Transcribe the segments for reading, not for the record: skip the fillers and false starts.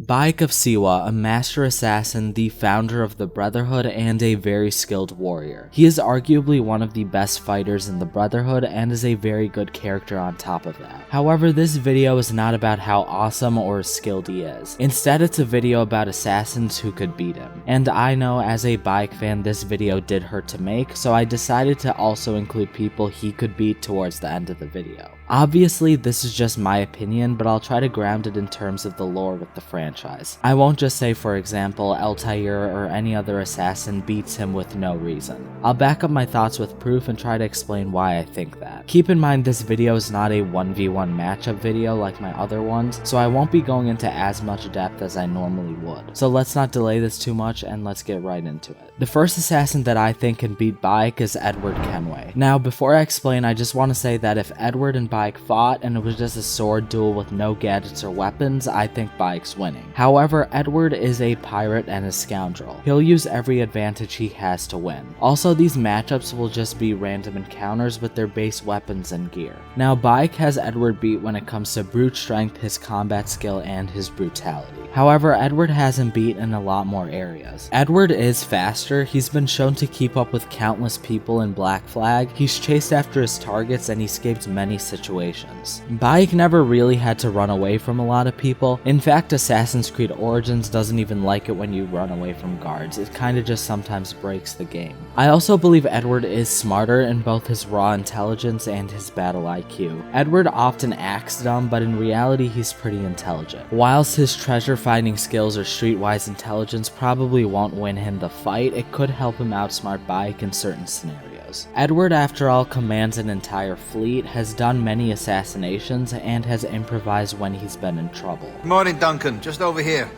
Bayek of Siwa, a master assassin, the founder of the Brotherhood, and a very skilled warrior. He is arguably one of the best fighters in the Brotherhood and is a very good character on top of that. However, this video is not about how awesome or skilled he is. Instead, it's a video about assassins who could beat him. And I know as a Bayek fan this video did hurt to make, so I decided to also include people he could beat towards the end of the video. Obviously, this is just my opinion, but I'll try to ground it in terms of the lore with the franchise. I won't just say, for example, Altaïr or any other assassin beats him with no reason. I'll back up my thoughts with proof and try to explain why I think that. Keep in mind this video is not a 1v1 matchup video like my other ones, so I won't be going into as much depth as I normally would. So let's not delay this too much and let's get right into it. The first assassin that I think can beat Bayek is Edward Kenway. Now, before I explain, I just want to say that if Edward and Bayek fought and it was just a sword duel with no gadgets or weapons, I think Bayek's winning. However, Edward is a pirate and a scoundrel. He'll use every advantage he has to win. Also, these matchups will just be random encounters with their base weapons and gear. Now, Bayek has Edward beat when it comes to brute strength, his combat skill, and his brutality. However, Edward has him beat in a lot more areas. Edward is faster, he's been shown to keep up with countless people in Black Flag, he's chased after his targets, and he escaped many situations. Bayek never really had to run away from a lot of people. In fact, Assassin's Creed Origins doesn't even like it when you run away from guards, it kinda just sometimes breaks the game. I also believe Edward is smarter in both his raw intelligence and his battle IQ. Edward often acts dumb, but in reality he's pretty intelligent. Whilst his treasure fighting skills or streetwise intelligence probably won't win him the fight, it could help him outsmart Bayek in certain scenarios. Edward, after all, commands an entire fleet, has done many assassinations, and has improvised when he's been in trouble. Morning, Duncan. Just over here.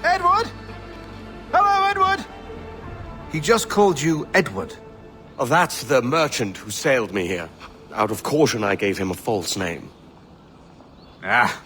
Edward? Hello, Edward! He just called you Edward. Oh, that's the merchant who sailed me here. Out of caution, I gave him a false name. Ah,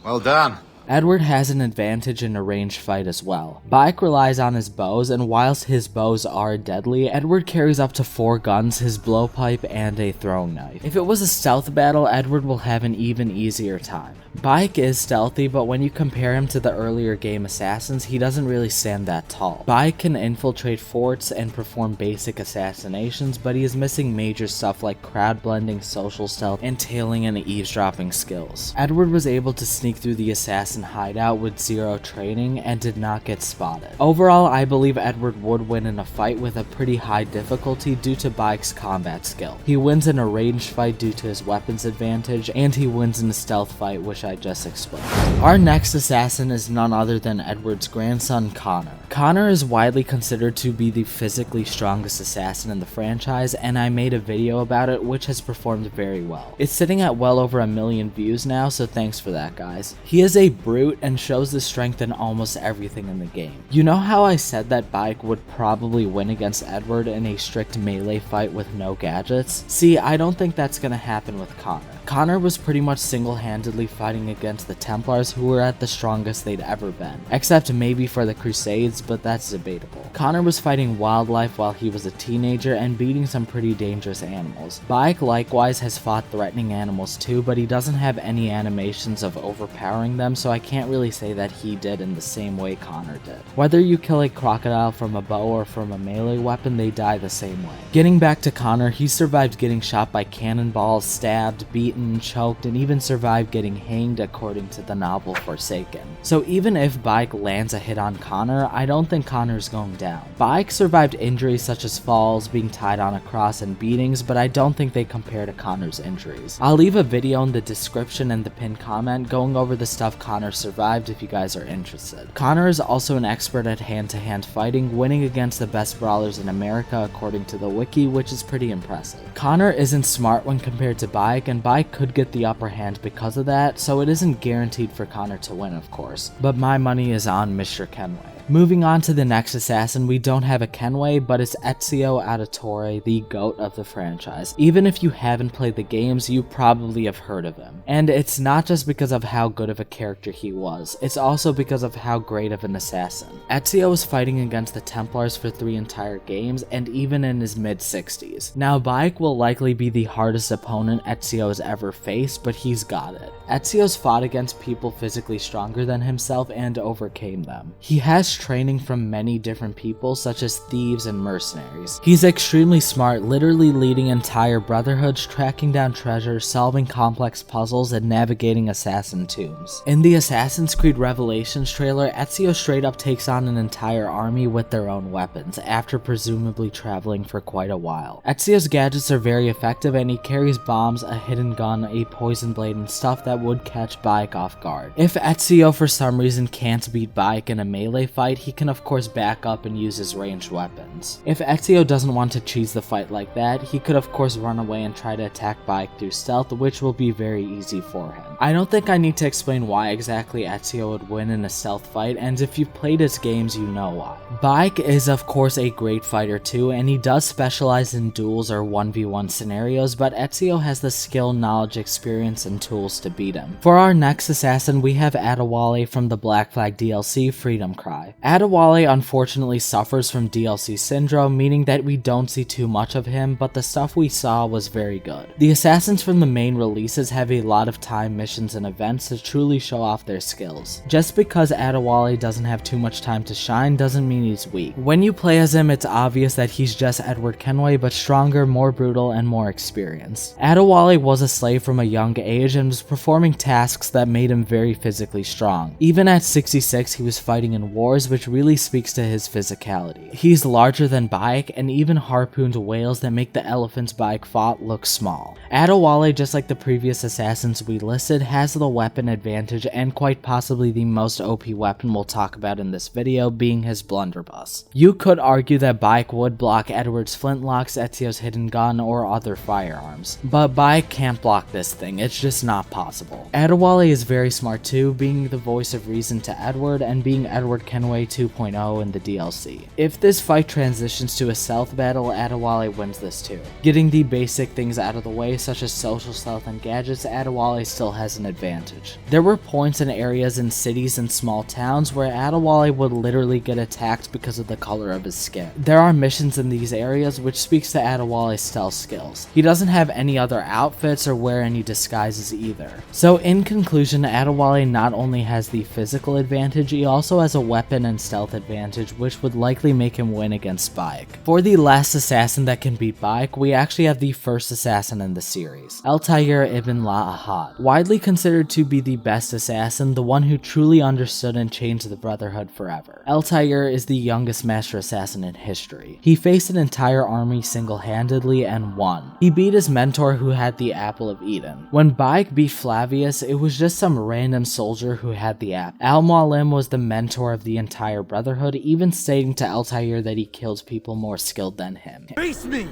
well done. Edward has an advantage in a ranged fight as well. Bayek relies on his bows, and whilst his bows are deadly, Edward carries up to 4 guns, his blowpipe, and a throwing knife. If it was a stealth battle, Edward will have an even easier time. Bayek is stealthy, but when you compare him to the earlier game assassins, he doesn't really stand that tall. Bayek can infiltrate forts and perform basic assassinations, but he is missing major stuff like crowd blending, social stealth, and tailing and eavesdropping skills. Edward was able to sneak through the assassin hideout with 0 training and did not get spotted. Overall, I believe Edward would win in a fight with a pretty high difficulty due to Bayek's combat skill. He wins in a ranged fight due to his weapons advantage, and he wins in a stealth fight, which I just explained. Our next assassin is none other than Edward's grandson, Connor. Connor is widely considered to be the physically strongest assassin in the franchise, and I made a video about it which has performed very well. It's sitting at well over 1 million views now, so thanks for that, guys. He is a brute and shows the strength in almost everything in the game. You know how I said that Bayek would probably win against Edward in a strict melee fight with no gadgets? See, I don't think that's gonna happen with Connor. Connor was pretty much single-handedly fighting against the Templars, who were at the strongest they'd ever been. Except maybe for the Crusades, but that's debatable. Connor was fighting wildlife while he was a teenager and beating some pretty dangerous animals. Bayek likewise has fought threatening animals too, but he doesn't have any animations of overpowering them, so I can't really say that he did in the same way Connor did. Whether you kill a crocodile from a bow or from a melee weapon, they die the same way. Getting back to Connor, he survived getting shot by cannonballs, stabbed, beaten, choked, and even survived getting hanged according to the novel Forsaken. So even if Bayek lands a hit on Connor, I don't think Connor's going down. Bayek survived injuries such as falls, being tied on a cross, and beatings, but I don't think they compare to Connor's injuries. I'll leave a video in the description and the pinned comment going over the stuff Connor survived if you guys are interested. Connor is also an expert at hand-to-hand fighting, winning against the best brawlers in America according to the WaKy, which is pretty impressive. Connor isn't smart when compared to Bayek, and Bayek could get the upper hand because of that, so it isn't guaranteed for Connor to win, of course, but my money is on Mr. Kenway. Moving on to the next assassin, we don't have a Kenway, but it's Ezio Auditore, the GOAT of the franchise. Even if you haven't played the games, you probably have heard of him. And it's not just because of how good of a character he was, it's also because of how great of an assassin. Ezio was fighting against the Templars for 3 entire games, and even in his mid-60s. Now Bayek will likely be the hardest opponent Ezio has ever faced, but he's got it. Ezio's fought against people physically stronger than himself and overcame them. He has training from many different people, such as thieves and mercenaries. He's extremely smart, literally leading entire brotherhoods, tracking down treasure, solving complex puzzles, and navigating assassin tombs. In the Assassin's Creed Revelations trailer, Ezio straight up takes on an entire army with their own weapons, after presumably traveling for quite a while. Ezio's gadgets are very effective, and he carries bombs, a hidden gun, a poison blade, and stuff that would catch Bayek off guard. If Ezio for some reason can't beat Bayek in a melee fight, he can of course back up and use his ranged weapons. If Ezio doesn't want to cheese the fight like that, he could of course run away and try to attack Bayek through stealth, which will be very easy for him. I don't think I need to explain why exactly Ezio would win in a stealth fight, and if you've played his games, you know why. Bayek is of course a great fighter too, and he does specialize in duels or 1v1 scenarios, but Ezio has the skill, knowledge, experience, and tools to beat him. For our next assassin, we have Adéwalé from the Black Flag DLC Freedom Cry. Adéwalé unfortunately suffers from DLC syndrome, meaning that we don't see too much of him, but the stuff we saw was very good. The assassins from the main releases have a lot of time, missions, and events to truly show off their skills. Just because Adéwalé doesn't have too much time to shine doesn't mean he's weak. When you play as him, it's obvious that he's just Edward Kenway, but stronger, more brutal, and more experienced. Adéwalé was a slave from a young age and was performing tasks that made him very physically strong. Even at 66, he was fighting in wars, which really speaks to his physicality. He's larger than Bayek and even harpooned whales that make the elephants Bayek fought look small. Adéwalé, just like the previous assassins we listed, has the weapon advantage and quite possibly the most OP weapon we'll talk about in this video, being his blunderbuss. You could argue that Bayek would block Edward's flintlocks, Ezio's hidden gun, or other firearms, but Bayek can't block this thing, it's just not possible. Adéwalé is very smart too, being the voice of reason to Edward and being Edward Kenway 2.0 in the DLC. If this fight transitions to a stealth battle, Adéwalé wins this too. Getting the basic things out of the way, such as social stealth and gadgets, Adéwalé still has an advantage. There were points and areas in cities and small towns where Adéwalé would literally get attacked because of the color of his skin. There are missions in these areas which speaks to Adéwalé stealth skills. He doesn't have any other outfits or wear any disguises either. So in conclusion, Adéwalé not only has the physical advantage, he also has a weapon and stealth advantage, which would likely make him win against Bayek. For the last assassin that can beat Bayek, we actually have the first assassin in the series, Altaïr Ibn-La'Ahad. Widely considered to be the best assassin, the one who truly understood and changed the Brotherhood forever. Altaïr is the youngest master assassin in history. He faced an entire army single-handedly and won. He beat his mentor who had the Apple of Eden. When Bayek beat Flavius, it was just some random soldier who had the apple. Al-Mualim was the mentor of the entire Brotherhood, even stating to Altaïr that he kills people more skilled than him. Face me,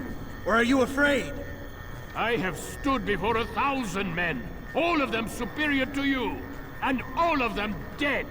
or are you afraid? I have stood before 1,000 men, all of them superior to you, and all of them dead,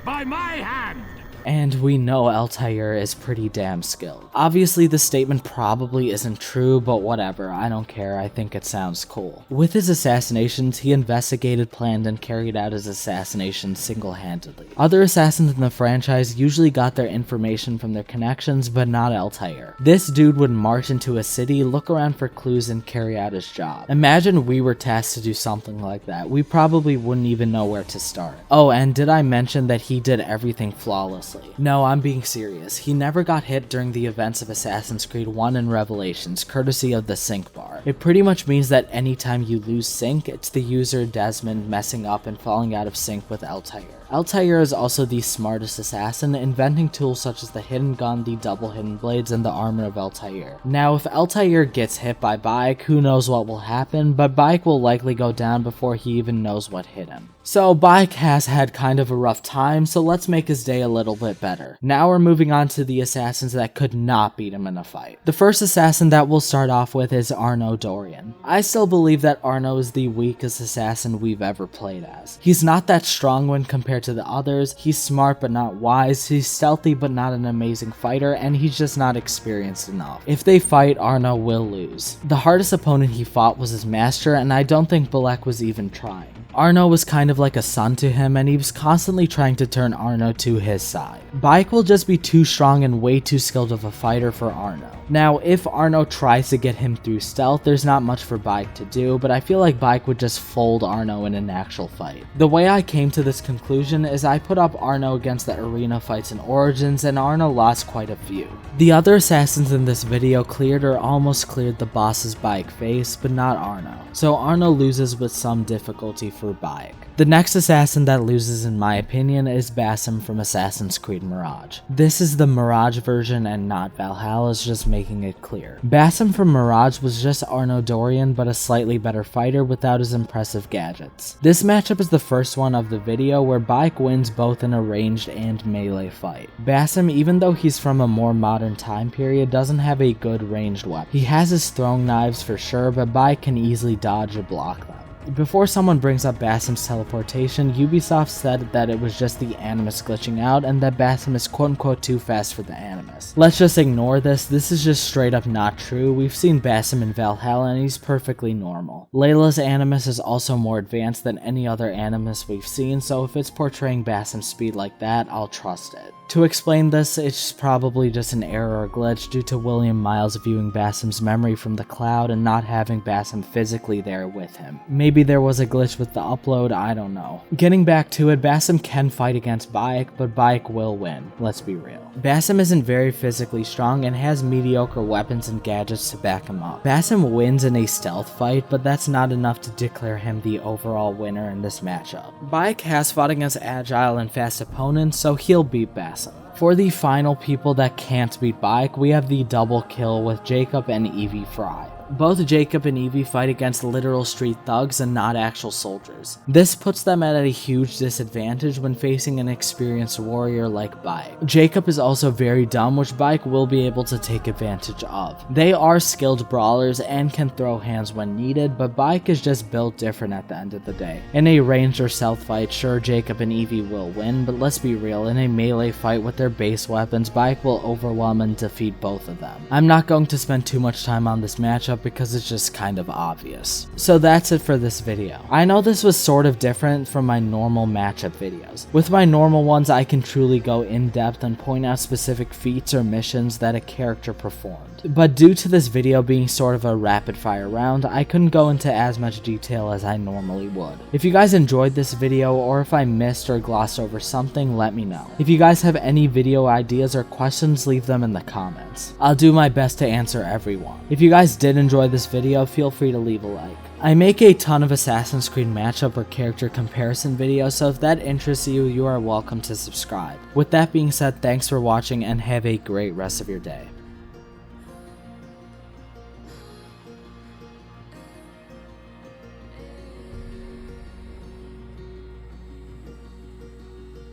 by my hand. And we know Altaïr is pretty damn skilled. Obviously this statement probably isn't true, but whatever, I don't care, I think it sounds cool. With his assassinations, he investigated, planned, and carried out his assassinations single-handedly. Other assassins in the franchise usually got their information from their connections, but not Altaïr. This dude would march into a city, look around for clues, and carry out his job. Imagine we were tasked to do something like that, we probably wouldn't even know where to start. Oh, and did I mention that he did everything flawlessly? No, I'm being serious. He never got hit during the events of Assassin's Creed 1 and Revelations, courtesy of the sync bar. It pretty much means that anytime you lose sync, it's the user Desmond messing up and falling out of sync with Altaïr. Altaïr is also the smartest assassin, inventing tools such as the hidden gun, the double hidden blades, and the armor of Altaïr. Now, if Altaïr gets hit by Bayek, who knows what will happen, but Bayek will likely go down before he even knows what hit him. So Bayek has had kind of a rough time, so let's make his day a little bit better. Now we're moving on to the assassins that could not beat him in a fight. The first assassin that we'll start off with is Arno Dorian. I still believe that Arno is the weakest assassin we've ever played as. He's not that strong when compared compared to the others. He's smart but not wise, he's stealthy but not an amazing fighter, and he's just not experienced enough. If they fight, Arno will lose. The hardest opponent he fought was his master, and I don't think Bayek was even trying. Arno was kind of like a son to him, and he was constantly trying to turn Arno to his side. Bayek will just be too strong and way too skilled of a fighter for Arno. Now, if Arno tries to get him through stealth, there's not much for Bayek to do, but I feel like Bayek would just fold Arno in an actual fight. The way I came to this conclusion is I put up Arno against the arena fights in Origins, and Arno lost quite a few. The other assassins in this video cleared or almost cleared the boss's Bayek face, but not Arno. So Arno loses with some difficulty for Bayek. The next assassin that loses in my opinion is Basim from Assassin's Creed Mirage. This is the Mirage version and not Valhalla's, just making it clear. Basim from Mirage was just Arno Dorian but a slightly better fighter without his impressive gadgets. This matchup is the first one of the video where Bayek wins both in a ranged and melee fight. Basim, even though he's from a more modern time period, doesn't have a good ranged weapon. He has his throwing knives for sure, but Bayek can easily dodge or block them. Before someone brings up Basim's teleportation, Ubisoft said that it was just the Animus glitching out and that Basim is quote-unquote too fast for the Animus. Let's just ignore this is just straight up not true. We've seen Basim in Valhalla and he's perfectly normal. Layla's Animus is also more advanced than any other Animus we've seen, so if it's portraying Basim's speed like that, I'll trust it. To explain this, it's probably just an error or glitch due to William Miles viewing Basim's memory from the cloud and not having Basim physically there with him. Maybe there was a glitch with the upload, I don't know. Getting back to it, Basim can fight against Bayek, but Bayek will win, let's be real. Basim isn't very physically strong and has mediocre weapons and gadgets to back him up. Basim wins in a stealth fight, but that's not enough to declare him the overall winner in this matchup. Bayek has fought against agile and fast opponents, so he'll beat Basim. For the final people that can't beat Bayek, we have the double kill with Jacob and Evie Frye. Both Jacob and Evie fight against literal street thugs and not actual soldiers. This puts them at a huge disadvantage when facing an experienced warrior like Bayek. Jacob is also very dumb, which Bayek will be able to take advantage of. They are skilled brawlers and can throw hands when needed, but Bayek is just built different at the end of the day. In a ranged or stealth fight, sure, Jacob and Evie will win, but let's be real, in a melee fight with their base weapons, Bayek will overwhelm and defeat both of them. I'm not going to spend too much time on this matchup because it's just kind of obvious. So that's it for this video. I know this was sort of different from my normal matchup videos. With my normal ones, I can truly go in depth and point out specific feats or missions that a character performed. But due to this video being sort of a rapid fire round, I couldn't go into as much detail as I normally would. If you guys enjoyed this video or if I missed or glossed over something, let me know. If you guys have any video ideas or questions, leave them in the comments. I'll do my best to answer everyone. If you guys did enjoy this video, feel free to leave a like. I make a ton of Assassin's Creed matchup or character comparison videos, so if that interests you, you are welcome to subscribe. With that being said, thanks for watching and have a great rest of your day.